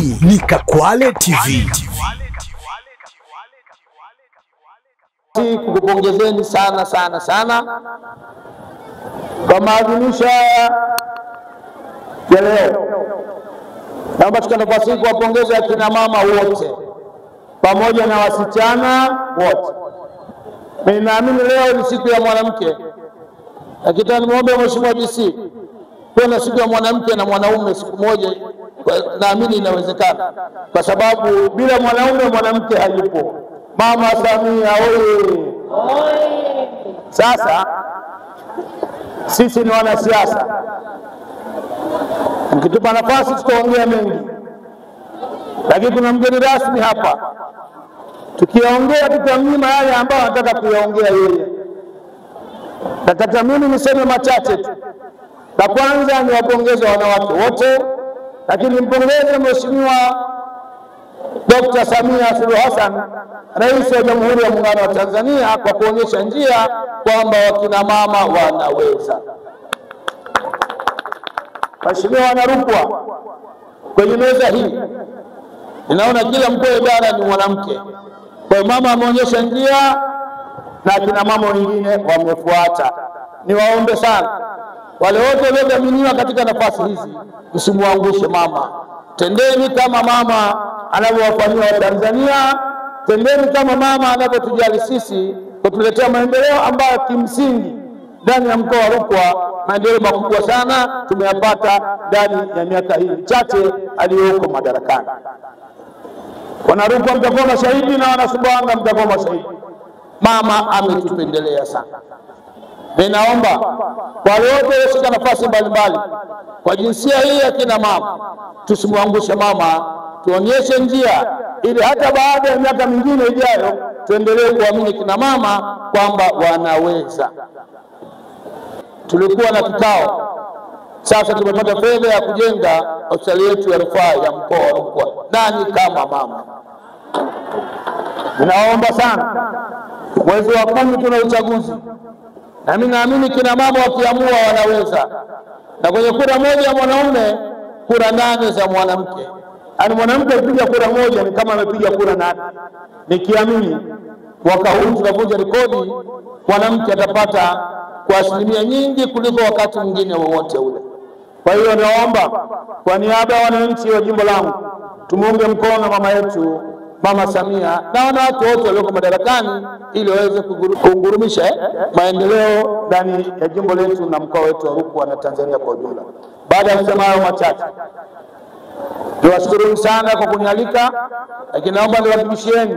Hii ni Kakwale TV. Kukupongezeni sana kwa maadhimisho ya leo. Naomba tukana nafasi hii kuwapongeza akina mama wote pamoja na wasichana wote. Mimi naamini leo ni siku ya mwanamke. Lakini nimuombe Mheshimiwa DC, kuna siku ya mwanamke na mwanaume siku moja, naamini inawezekana. Kwa sababu bila mwanaume mwanamke hayupo. Mama Samia oye! Sasa sisi ni wanasiasa. Mkitupa nafasi tutaongea mengi. Lakini kuna mgeni rasmi hapa. Tukiongea tutamnyima yale ambayo anataka kuyaongea yeye. Nataka mimi niseme machache tu. La kwanza ni wapongeze wanawake wote, lakini mpongeze Mheshimiwa Dr. Samia Suluhu Hassan, Rais wa Jamhuri ya Muungano wa Tanzania, kwa kuonyesha njia kwamba wakina mama wanaweza. Mheshimiwa Wanarukwa, kwenye meza hii ninaona kila mkuu wa idara ni mwanamke. Kwa mama ameonyesha njia na kina mama wengine wamefuata. Niwaombe sana wale wote waliodhaminiwa katika nafasi hizi, msimuangushe mama. Tendeni kama mama anavyowafanyia Watanzania, tendeni kama mama anavyotujali sisi, kutuletea maendeleo ambayo kimsingi ndani ya mkoa wa Rukwa maendeleo makubwa sana tumeyapata ndani ya miaka hii michache aliyoko madarakani. Wanarukwa mtakuwa mashahidi na Wanasumbawanga mtakuwa mashahidi. Mama ametupendelea sana. Ninaomba kwa wote washika nafasi mbalimbali kwa jinsia hii ya kina mama, tusimwangushe mama, tuonyeshe njia ili hata baada ya miaka mingine ijayo tuendelee kuamini kina mama kwamba wanaweza. Tulikuwa na kikao, sasa tumepata fedha ya kujenga hospitali yetu ya rufaa ya mkoa wa Rukwa. Nani kama mama? Ninaomba sana, mwezi wa 10 tuna uchaguzi. Na mimi naamini kina mama wakiamua wanaweza. Na kwenye kura moja ya mwanaume, kura 8 za mwanamke. Yaani mwanamke akipiga kura moja ni kama amepiga kura 8. Nikiamini mwaka huu tunavunja rekodi, mwanamke atapata kwa asilimia nyingi kuliko wakati mwingine wowote ule. Kwa hiyo naomba kwa niaba ya wananchi wa jimbo langu tumuunge mkono mama yetu Mama Samia na wanawake wote walioko madarakani ili waweze kuungurumisha maendeleo ndani ya jimbo letu na mkoa wetu wa Rukwa na Tanzania kwa ujumla. Baada ya kusema hayo machache, niwashukuru sana kwa kunialika, lakini naomba niwahakikishieni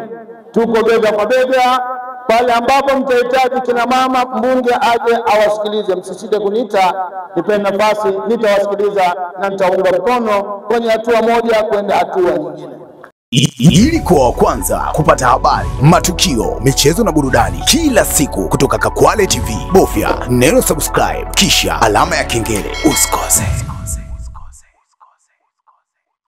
tuko bega kwa bega. Pale ambapo mtahitaji kina mama mbunge aje awasikilize, msisite kuniita, nipeni nafasi, nitawasikiliza na nitaunga mkono kwenye hatua moja kwenda hatua nyingine. Ili kuwa wa kwanza kupata habari, matukio, michezo na burudani kila siku kutoka Kakwale TV, bofya neno subscribe kisha alama ya kengele. Usikose.